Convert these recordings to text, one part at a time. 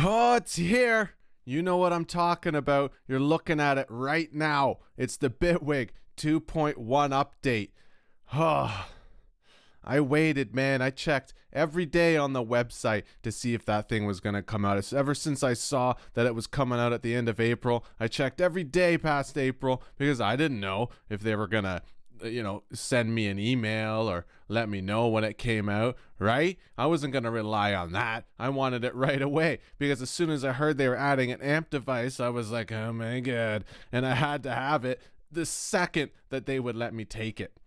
Oh, it's here. You know what I'm talking about. You're looking at it right now. It's the Bitwig 2.1 update. Oh, I waited, man. I checked every day on the website to see if that thing was going to come out. It's ever since I saw that it was coming out at the end of April, I checked every day past April because I didn't know if they were going to send me an email or let me know when it came out, right? I wasn't going to rely on that. I wanted it right away because as soon as I heard they were adding an amp device, I was like, oh my God. And I had to have it the second that they would let me take it.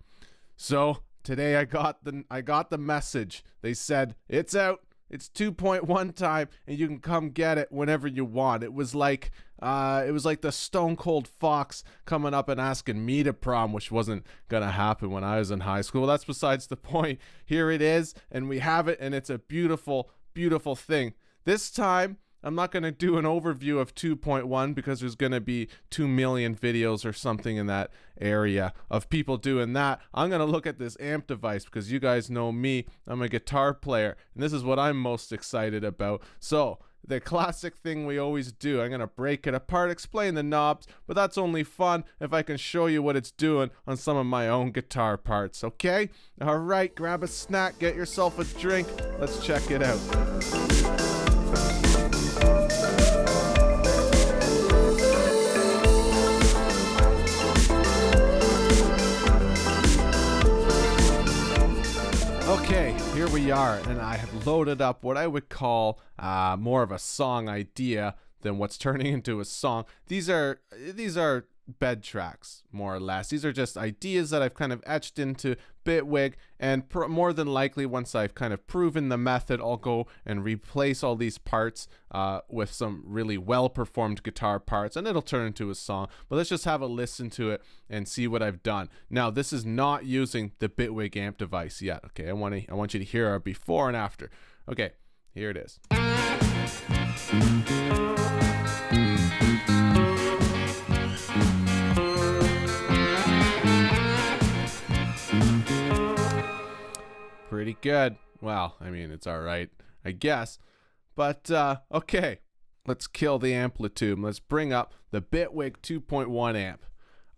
So today I got the message. They said, it's out. It's 2.1 time and you can come get it whenever you want. It was like the Stone Cold Fox coming up and asking me to prom, which wasn't gonna happen when I was in high school. That's besides the point. Here it is, and we have it, and it's a beautiful, beautiful thing. This time I'm not going to do an overview of 2.1 because there's going to be 2 million videos or something in that area of people doing that. I'm going to look at this amp device because you guys know me. I'm a guitar player, and this is what I'm most excited about. So the classic thing we always do, I'm going to break it apart, explain the knobs, but that's only fun if I can show you what it's doing on some of my own guitar parts, okay? All right, grab a snack, get yourself a drink. Let's check it out. Okay, here we are, and I have loaded up what I would call more of a song idea than what's turning into a song. These are bed tracks, more or less. These are just ideas that I've kind of etched into Bitwig, and more than likely, once I've kind of proven the method, I'll go and replace all these parts with some really well-performed guitar parts, and it'll turn into a song. But let's just have a listen to it and see what I've done. Now, this is not using the Bitwig amp device yet. Okay, I want you to hear a before and after. Okay, here it is. Pretty good. Well, I mean, it's all right, I guess. But, okay, let's kill the amplitude. Let's bring up the Bitwig 2.1 amp.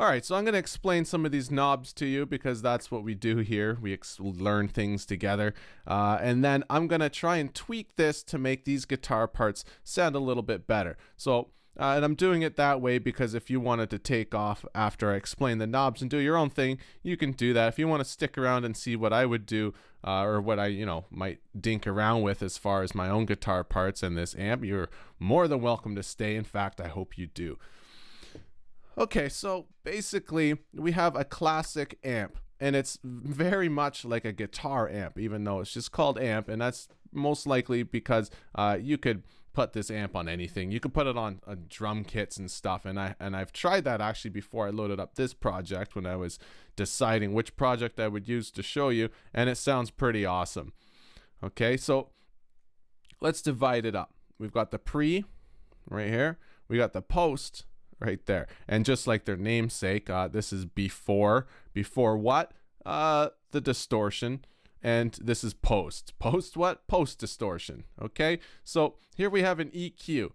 All right, so I'm going to explain some of these knobs to you because that's what we do here. We learn things together. And then I'm going to try and tweak this to make these guitar parts sound a little bit better. So, and I'm doing it that way because if you wanted to take off after I explain the knobs and do your own thing, you can do that. If you want to stick around and see what I would do or what I, might dink around with as far as my own guitar parts and this amp, you're more than welcome to stay. In fact, I hope you do. Okay, so basically we have a classic amp, and it's very much like a guitar amp, even though it's just called amp, and that's most likely because you could put this amp on anything. You could put it on drum kits and stuff, and I've tried that actually before I loaded up this project when I was deciding which project I would use to show you, and it sounds pretty awesome. Okay, so let's divide it up. We've got the pre right here. We got the post right there, and just like their namesake, this is before what? The distortion. And this is post what? Post distortion. Okay, so here we have an EQ,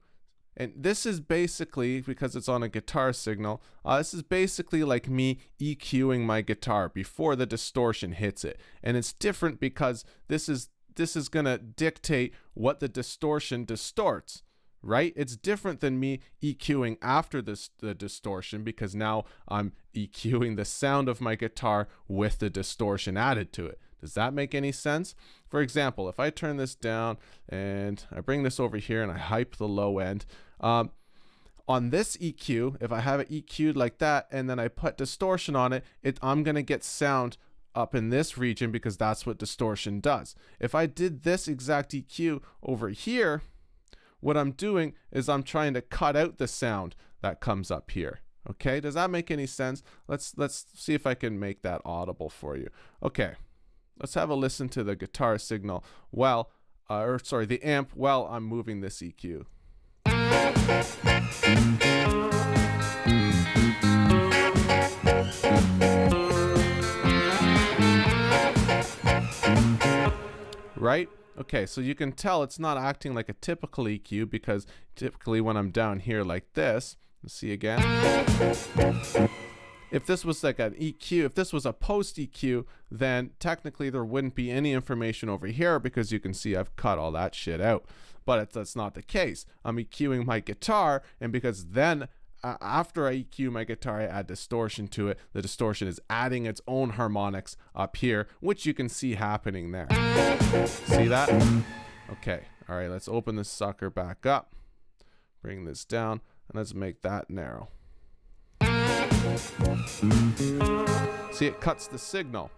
and this is basically, because it's on a guitar signal, this is basically like me EQing my guitar before the distortion hits it. And it's different because this is gonna dictate what the distortion distorts, right? It's different than me EQing after the distortion, because now I'm EQing the sound of my guitar with the distortion added to it. Does that make any sense? For example, if I turn this down and I bring this over here and I hype the low end, on this EQ, if I have it EQ'd like that and then I put distortion on it, I'm going to get sound up in this region because that's what distortion does. If I did this exact EQ over here, what I'm doing is I'm trying to cut out the sound that comes up here. Okay, does that make any sense? Let's see if I can make that audible for you. Okay. Let's have a listen to the guitar signal the amp while I'm moving this EQ. Right? Okay, so you can tell it's not acting like a typical EQ, because typically when I'm down here like this, let's see again. If this was like an EQ, if this was a post EQ, then technically there wouldn't be any information over here, because you can see I've cut all that shit out. But that's not the case. I'm EQing my guitar, and because then after I EQ my guitar, I add distortion to it. The distortion is adding its own harmonics up here, which you can see happening there. See that? Okay, all right, let's open this sucker back up. Bring this down, and let's make that narrow. See, it cuts the signal.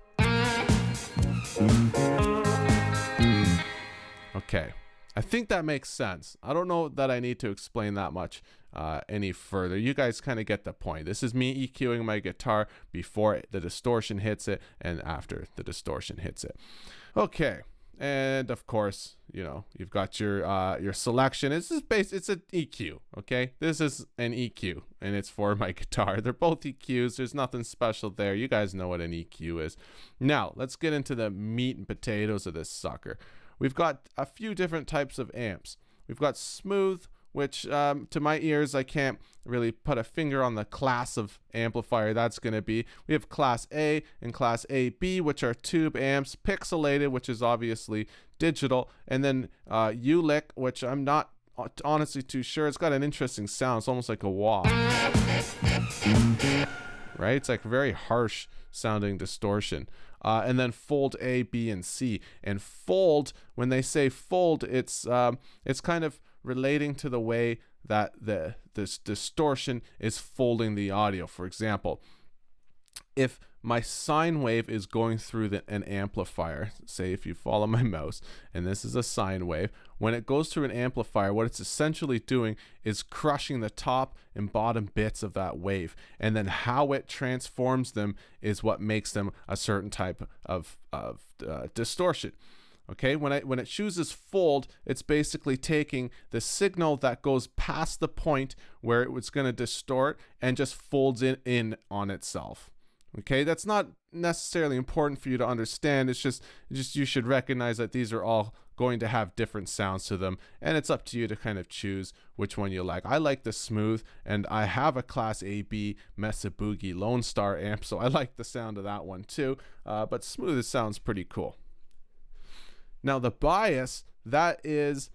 Okay, I think that makes sense. I don't know that I need to explain that much any further. You guys kind of get the point. This is me EQing my guitar before the distortion hits it and after the distortion hits it. Okay. And of course, you know, you've got your selection. It's an EQ, okay? This is an EQ, and it's for my guitar. They're both EQs. There's nothing special there. You guys know what an EQ is. Now, let's get into the meat and potatoes of this sucker. We've got a few different types of amps. We've got smooth, which to my ears, I can't really put a finger on the class of amplifier that's going to be. We have class A and class AB, which are tube amps, pixelated, which is obviously digital, and then ULIC, which I'm not honestly too sure. It's got an interesting sound. It's almost like a wah. Right? It's like very harsh sounding distortion. And then fold A, B, and C. And fold, when they say fold, it's kind of relating to the way that this distortion is folding the audio. For example, if my sine wave is going through an amplifier, say if you follow my mouse, and this is a sine wave, when it goes through an amplifier, what it's essentially doing is crushing the top and bottom bits of that wave, and then how it transforms them is what makes them a certain type of distortion. Okay, when it chooses fold, it's basically taking the signal that goes past the point where it was going to distort and just folds it in on itself. Okay, that's not necessarily important for you to understand. It's just you should recognize that these are all going to have different sounds to them, and it's up to you to kind of choose which one you like. I like the smooth, and I have a class AB Mesa Boogie Lone Star amp, so I like the sound of that one too. But smooth sounds pretty cool. Now the bias, that is,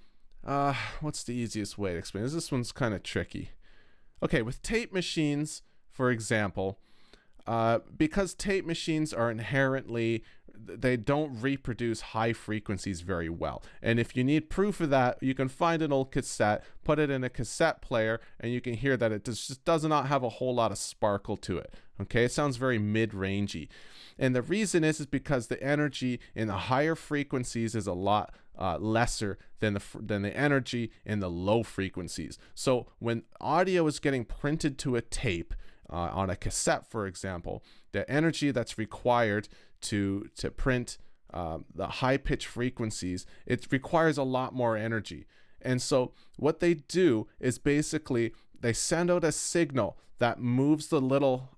what's the easiest way to explain this? This one's kind of tricky. Okay, with tape machines, for example, because tape machines are inherently, they don't reproduce high frequencies very well. And if you need proof of that, you can find an old cassette, put it in a cassette player, and you can hear that it just does not have a whole lot of sparkle to it. Okay, it sounds very mid-rangey. And the reason is because the energy in the higher frequencies is a lot lesser than the energy in the low frequencies. So when audio is getting printed to a tape, on a cassette, for example, the energy that's required to print the high pitch frequencies, it requires a lot more energy. And so what they do is basically they send out a signal that moves the little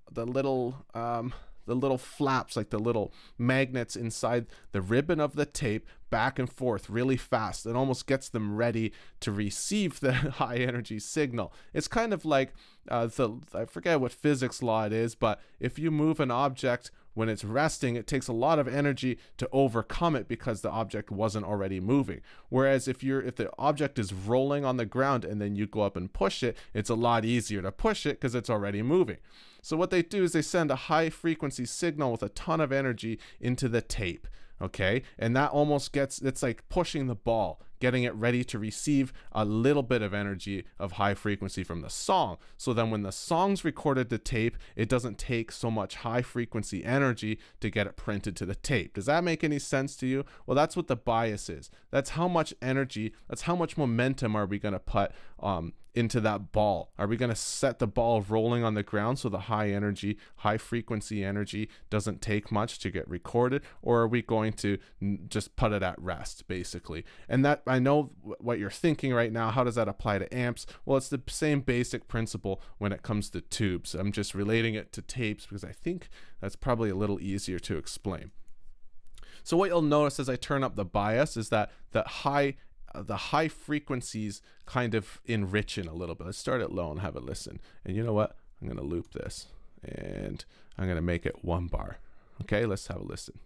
flaps, like the little magnets inside the ribbon of the tape, back and forth really fast. It almost gets them ready to receive the high energy signal. It's kind of like I forget what physics law it is, but if you move an object when it's resting, it takes a lot of energy to overcome it because the object wasn't already moving. Whereas if the object is rolling on the ground and then you go up and push it, it's a lot easier to push it because it's already moving. So what they do is they send a high frequency signal with a ton of energy into the tape. Okay, and that almost it's like pushing the ball, getting it ready to receive a little bit of energy of high frequency from the song. So then when the song's recorded to tape, it doesn't take so much high frequency energy to get it printed to the tape. Does that make any sense to you? Well, that's what the bias is. That's how much energy, that's how much momentum are we going to put into that ball? Are we going to set the ball rolling on the ground so the high energy, high frequency energy doesn't take much to get recorded? Or are we going to just put it at rest, basically? And that, I know what you're thinking right now. How does that apply to amps? Well, it's the same basic principle when it comes to tubes. I'm just relating it to tapes because I think that's probably a little easier to explain. So what you'll notice as I turn up the bias is that the high frequencies kind of enrich it a little bit. Let's start it low and have a listen. And you know what? I'm going to loop this and I'm going to make it 1 bar. Okay, let's have a listen.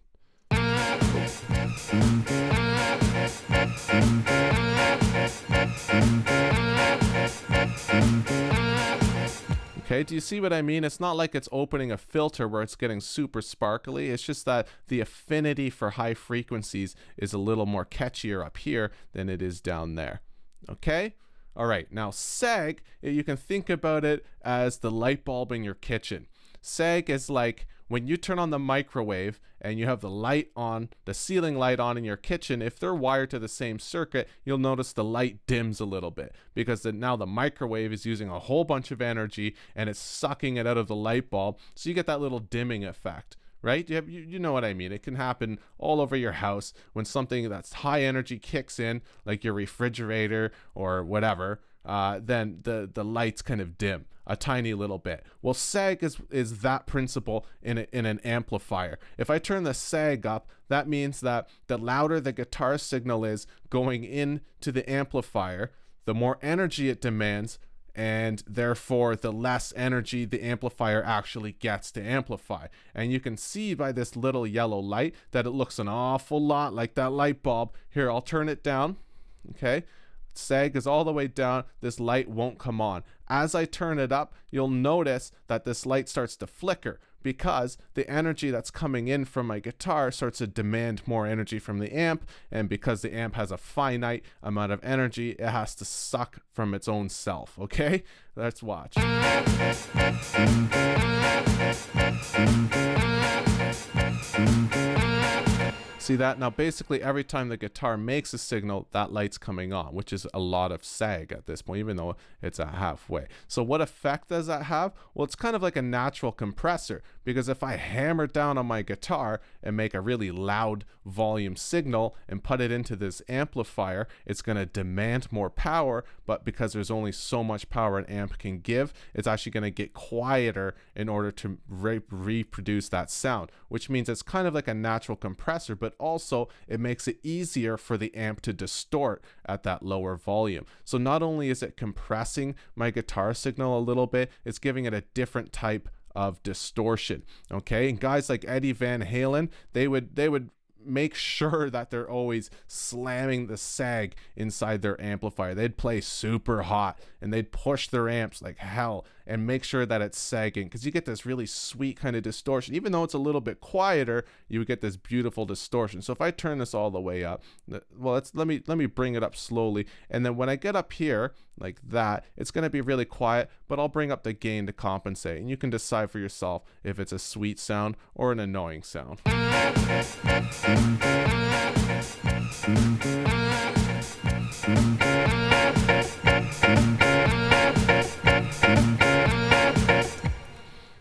Okay, do you see what I mean? It's not like it's opening a filter where it's getting super sparkly. It's just that the affinity for high frequencies is a little more catchier up here than it is down there. Okay? All right, now sag, you can think about it as the light bulb in your kitchen. Sag is like when you turn on the microwave and you have the light on, the ceiling light on in your kitchen, if they're wired to the same circuit, you'll notice the light dims a little bit because now the microwave is using a whole bunch of energy and it's sucking it out of the light bulb. So you get that little dimming effect, right? You know what I mean. It can happen all over your house when something that's high energy kicks in, like your refrigerator or whatever. Then the lights kind of dim a tiny little bit. Well, sag is that principle in an amplifier. If I turn the sag up, that means that the louder the guitar signal is going into the amplifier, the more energy it demands, and therefore the less energy the amplifier actually gets to amplify. And you can see by this little yellow light that it looks an awful lot like that light bulb. Here, I'll turn it down. Okay. Sag is all the way down. This light won't come on. As I turn it up, you'll notice that this light starts to flicker because the energy that's coming in from my guitar starts to demand more energy from the amp, and because the amp has a finite amount of energy, it has to suck from its own self. Okay? Let's watch. See that? Now basically every time the guitar makes a signal, that light's coming on, which is a lot of sag at this point, even though it's at halfway. So what effect does that have? Well, it's kind of like a natural compressor, because if I hammer down on my guitar and make a really loud volume signal and put it into this amplifier, it's going to demand more power, but because there's only so much power an amp can give, it's actually going to get quieter in order to reproduce that sound, which means it's kind of like a natural compressor, but also it makes it easier for the amp to distort at that lower volume. So not only is it compressing my guitar signal a little bit, it's giving it a different type of distortion. Okay, and guys like Eddie Van Halen, they would make sure that they're always slamming the sag inside their amplifier. They'd play super hot and they'd push their amps like hell and make sure that it's sagging, because you get this really sweet kind of distortion. Even though it's a little bit quieter, you would get this beautiful distortion. So if I turn this all the way up, well, let me bring it up slowly, and then when I get up here like that, it's going to be really quiet, but I'll bring up the gain to compensate, and you can decide for yourself if it's a sweet sound or an annoying sound.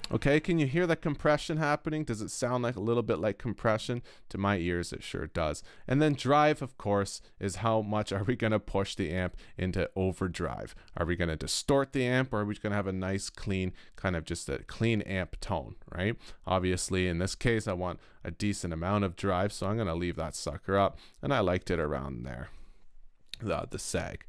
Okay, can you hear the compression happening? Does it sound like a little bit like compression? To my ears, it sure does. And then drive, of course, is how much are we going to push the amp into overdrive? Are we going to distort the amp, or are we going to have a nice, clean, kind of just a clean amp tone, right? Obviously, in this case, I want a decent amount of drive, so I'm going to leave that sucker up, and I liked it around there, the sag.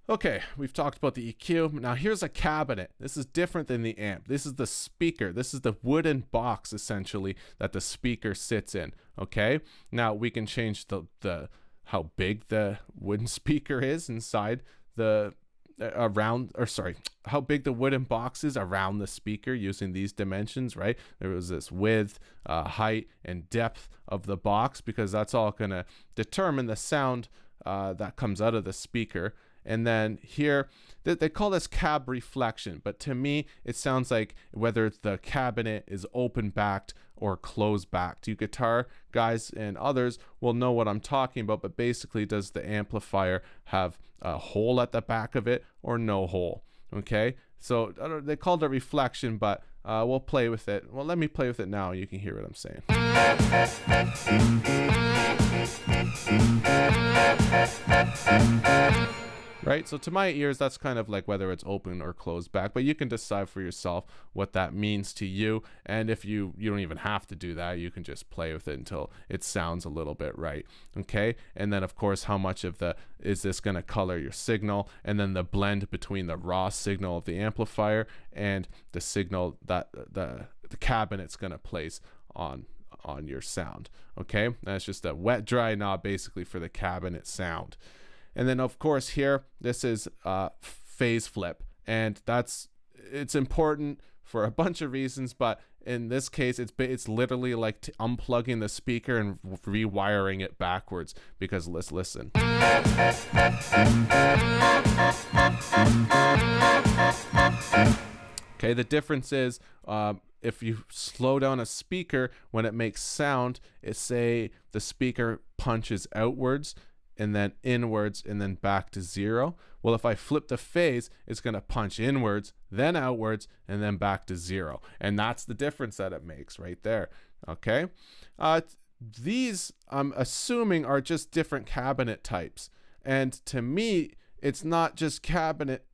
Okay, we've talked about the EQ. Now here's a cabinet. This is different than the amp. This is the speaker. This is the wooden box, essentially, that the speaker sits in. Okay, now we can change the how big the wooden speaker is inside the how big the wooden box is around the speaker using these dimensions, right? There was this width, height, and depth of the box, because that's all going to determine the sound that comes out of the speaker. And then here, they call this cab reflection, but to me, it sounds like whether the cabinet is open-backed or closed-backed. You guitar guys and others will know what I'm talking about, but basically, does the amplifier have a hole at the back of it or no hole? Okay, so they called it reflection, but we'll play with it. Well, let me play with it now. You can hear what I'm saying. right? So to my ears, that's kind of like whether it's open or closed back, but you can decide for yourself what that means to you. And if you don't even have to do that, you can just play with it until it sounds a little bit right. Okay. And then of course, how much of is this going to color your signal? And then the blend between the raw signal of the amplifier and the signal that the cabinet's going to place on your sound. Okay. That's just a wet dry knob basically for the cabinet sound. And then of course here, this is phase flip, and it's important for a bunch of reasons, but in this case, it's literally like unplugging the speaker and rewiring it backwards, because let's listen. Okay, the difference is if you slow down a speaker when it makes sound, say the speaker punches outwards and then inwards and then back to 0. Well, if I flip the phase, it's going to punch inwards, then outwards, and then back to 0. And that's the difference that it makes right there. Okay. These, I'm assuming, are just different cabinet types. And to me, it's not just cabinet.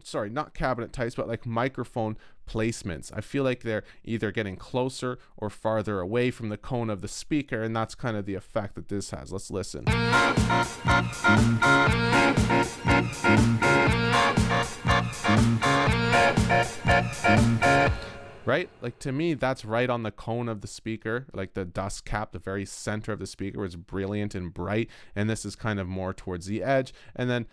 Sorry, not cabinet types, but like microphone placements. I feel like they're either getting closer or farther away from the cone of the speaker, and that's kind of the effect that this has. Let's listen. Right? Like to me, that's right on the cone of the speaker, like the dust cap, the very center of the speaker is brilliant and bright. And this is kind of more towards the edge. And then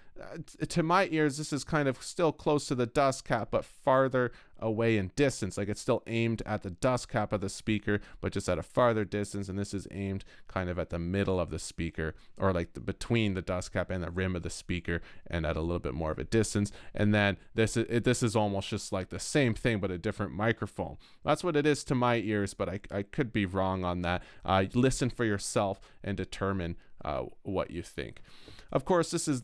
to my ears, this is kind of still close to the dust cap, but farther away in distance. Like it's still aimed at the dust cap of the speaker, but just at a farther distance. And this is aimed kind of at the middle of the speaker, or like between the dust cap and the rim of the speaker, and at a little bit more of a distance. And then this is almost just like the same thing, but a different microphone. That's what it is to my ears, but I could be wrong on that. Listen for yourself and determine what you think. Of course, this is,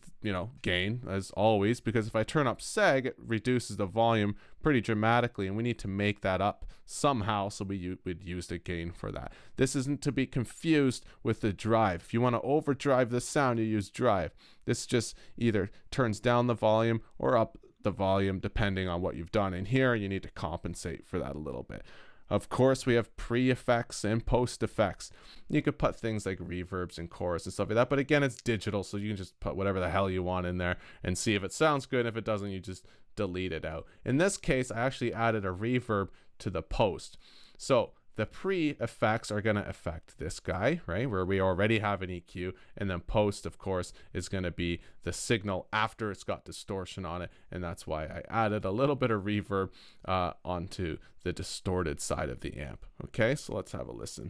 gain as always, because if I turn up seg, it reduces the volume pretty dramatically, and we need to make that up somehow, so we would use the gain for that. This isn't to be confused with the drive. If you want to overdrive the sound, you use drive. This just either turns down the volume or up the volume depending on what you've done. And here you need to compensate for that a little bit. Of course, we have pre-effects and post-effects. You could put things like reverbs and chorus and stuff like that, but again, it's digital, so you can just put whatever the hell you want in there and see if it sounds good. If it doesn't, you just delete it out. In this case, I actually added a reverb to the post. So the pre-effects are going to affect this guy, right, where we already have an EQ, and then post, of course, is going to be the signal after it's got distortion on it, and that's why I added a little bit of reverb onto the distorted side of the amp. Okay, so let's have a listen.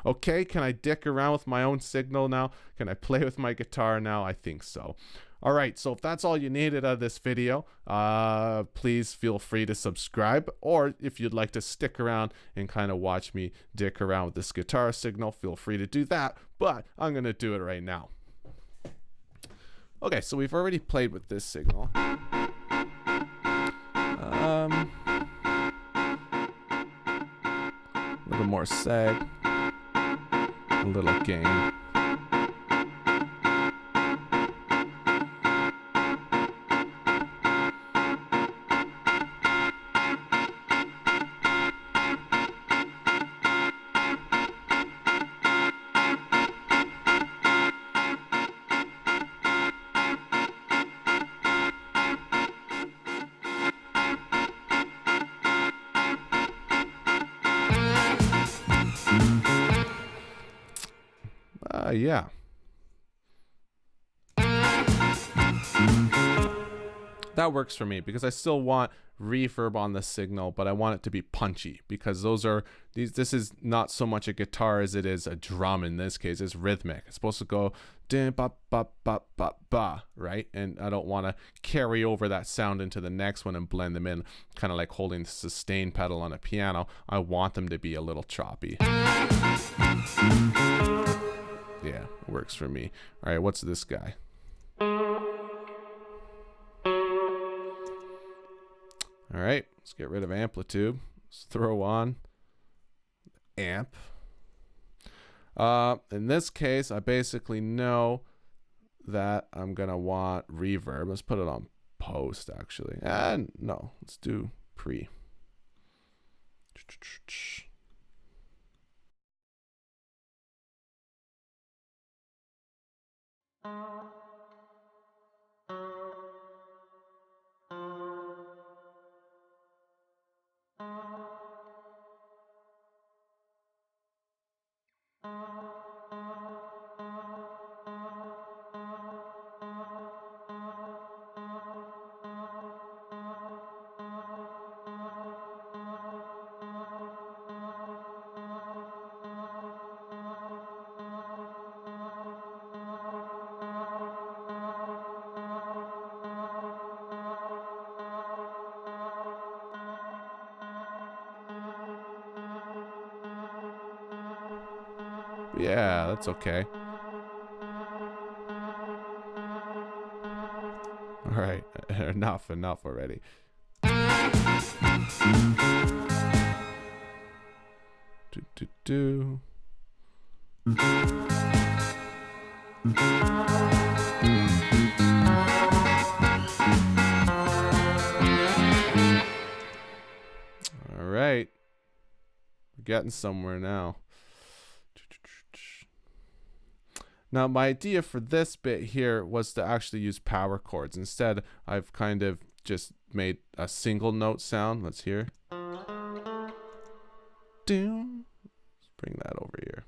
Okay, can I dick around with my own signal now? Can I play with my guitar now? I think so. All right, so if that's all you needed out of this video, please feel free to subscribe. Or if you'd like to stick around and kind of watch me dick around with this guitar signal, feel free to do that. But I'm going to do it right now. Okay, so we've already played with this signal. A little more seg. A little gain. Yeah. That works for me because I still want reverb on the signal, but I want it to be punchy because this is not so much a guitar as it is a drum. In this case, it's rhythmic. It's supposed to go ba ba ba ba ba, right? And I don't want to carry over that sound into the next one and blend them in, kind of like holding the sustain pedal on a piano. I want them to be a little choppy. Yeah, it works for me. All right, what's this guy? All right, Let's get rid of amplitude. Let's throw on amp. In this case, I basically know that I'm going to want reverb. Let's put it on post, actually. And no, let's do pre. Yeah, that's okay. All right, enough already. Do. All right, we're getting somewhere now. Now, my idea for this bit here was to actually use power chords. Instead, I've kind of just made a single note sound. Let's hear. Doom. Let's bring that over here.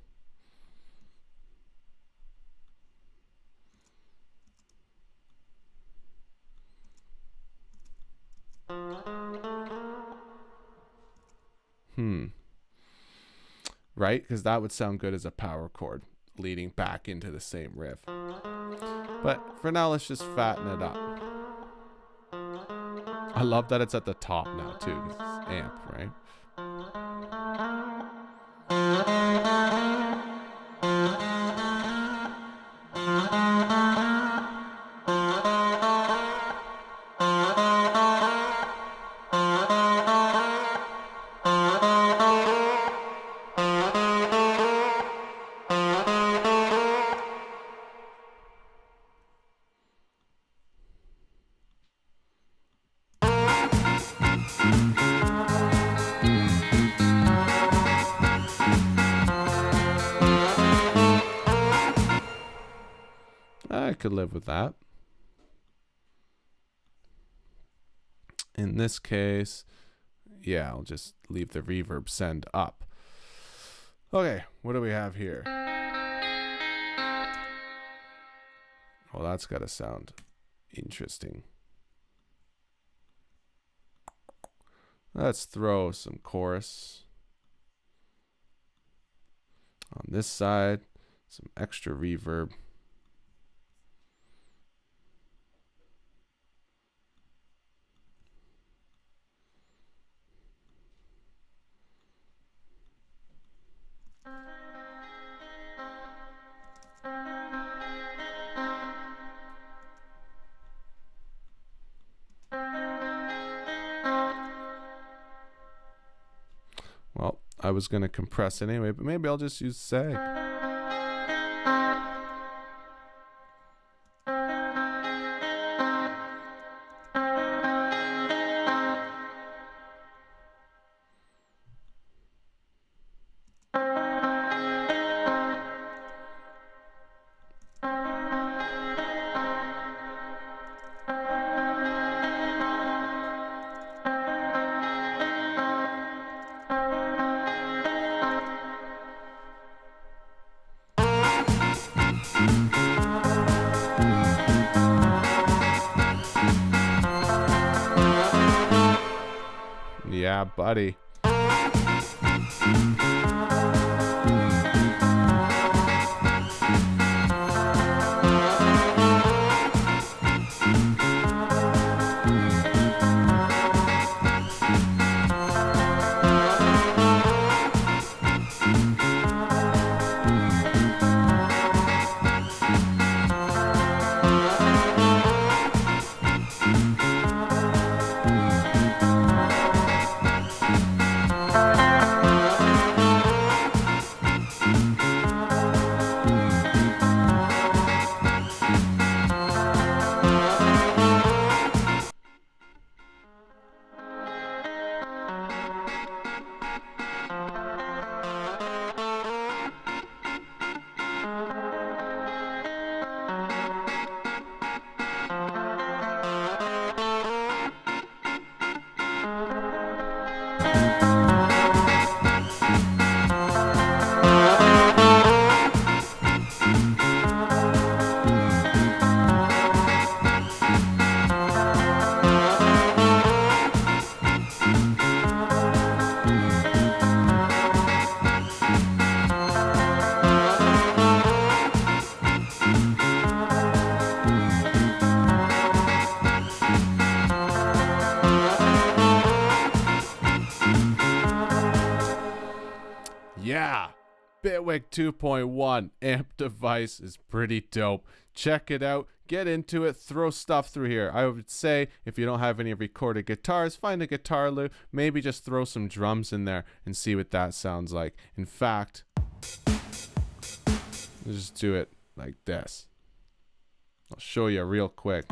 Right? Because that would sound good as a power chord leading back into the same riff. But for now, let's just fatten it up. I love that it's at the top now too, 'cause it's amp, right? I could live with that. In this case, yeah, I'll just leave the reverb send up. Okay, what do we have here? Well, that's got to sound interesting. Let's throw some chorus. On this side, some extra reverb. Well, I was going to compress it anyway, but maybe I'll just use sag. Yeah, buddy. Yeah, Bitwig 2.1 amp device is pretty dope. Check it out. Get into it. Throw stuff through here. I would say if you don't have any recorded guitars, find a guitar loop. Maybe just throw some drums in there and see what that sounds like. In fact, let's just do it like this. I'll show you real quick.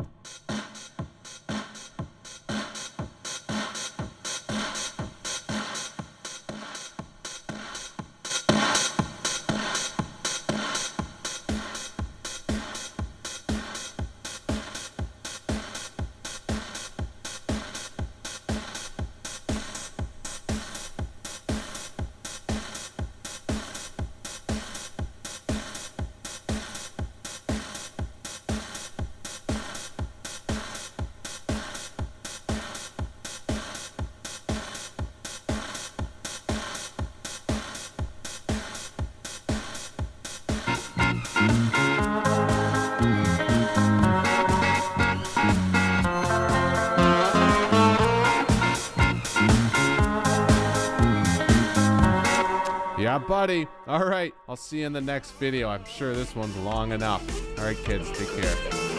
Yeah, buddy. All right. I'll see you in the next video. I'm sure this one's long enough. All right, kids. Take care.